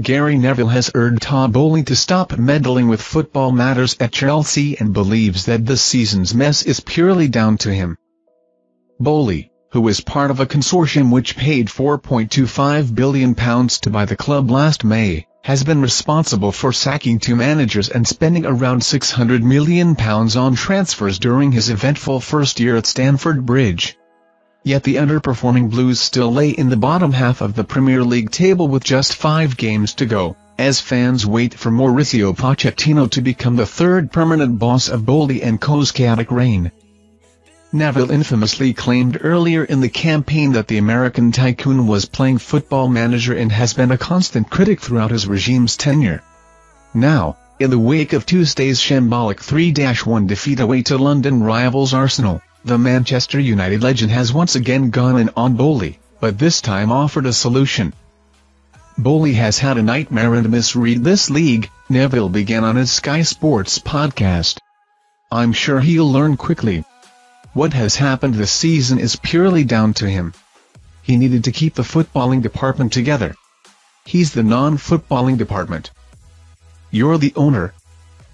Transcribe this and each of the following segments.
Gary Neville has urged Todd Boehly to stop meddling with football matters at Chelsea and believes that this season's mess is purely down to him. Boehly, who is part of a consortium which paid £4.25 billion to buy the club last May, has been responsible for sacking 2 managers and spending around £600 million on transfers during his eventful first year at Stamford Bridge. Yet the underperforming Blues still lay in the bottom half of the Premier League table with just 5 games to go, as fans wait for Mauricio Pochettino to become the third permanent boss of Boehly & Co.'s chaotic reign. Neville infamously claimed earlier in the campaign that the American tycoon was playing football manager and has been a constant critic throughout his regime's tenure. Now, in the wake of Tuesday's shambolic 3-1 defeat away to London rivals Arsenal, the Manchester United legend has once again gone in on Boehly, but this time offered a solution. Boehly has had a nightmare and misread this league, Neville began on his Sky Sports podcast. I'm sure he'll learn quickly. What has happened this season is purely down to him. He needed to keep the footballing department together. He's the non-footballing department. You're the owner.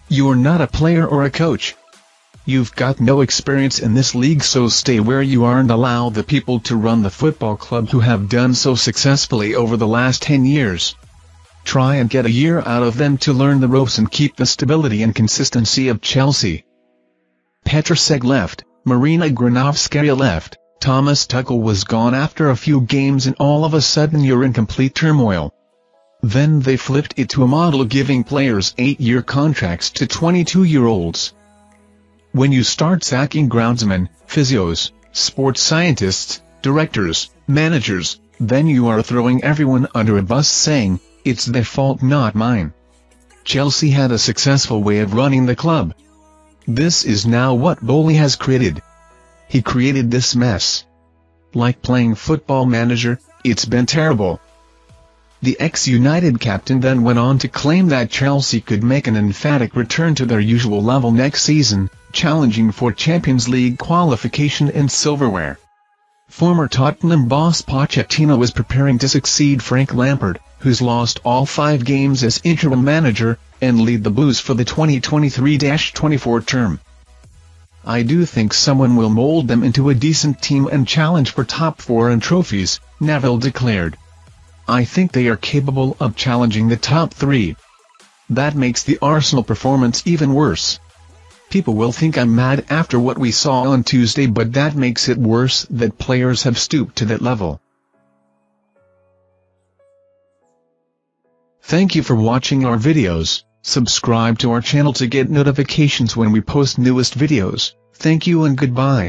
You're not a player or a coach. You've got no experience in this league, so stay where you are and allow the people to run the football club who have done so successfully over the last 10 years. Try and get a year out of them to learn the ropes and keep the stability and consistency of Chelsea. Petr Cech left. Marina Granovskaya left, Thomas Tuchel was gone after a few games, and all of a sudden you're in complete turmoil. Then they flipped it to a model giving players 8-year contracts to 22-year-olds. When you start sacking groundsmen, physios, sports scientists, directors, managers, then you are throwing everyone under a bus saying, it's their fault not mine. Chelsea had a successful way of running the club. This is now what Boehly has created. He created this mess. Like playing football manager, it's been terrible. The ex-United captain then went on to claim that Chelsea could make an emphatic return to their usual level next season, challenging for Champions League qualification and silverware. Former Tottenham boss Pochettino was preparing to succeed Frank Lampard, who's lost all 5 games as interim manager, and lead the Blues for the 2023-24 term. I do think someone will mold them into a decent team and challenge for top 4 and trophies, Neville declared. I think they are capable of challenging the top 3. That makes the Arsenal performance even worse. People will think I'm mad after what we saw on Tuesday, but that makes it worse that players have stooped to that level. Thank you for watching our videos. Subscribe to our channel to get notifications when we post newest videos. Thank you and goodbye.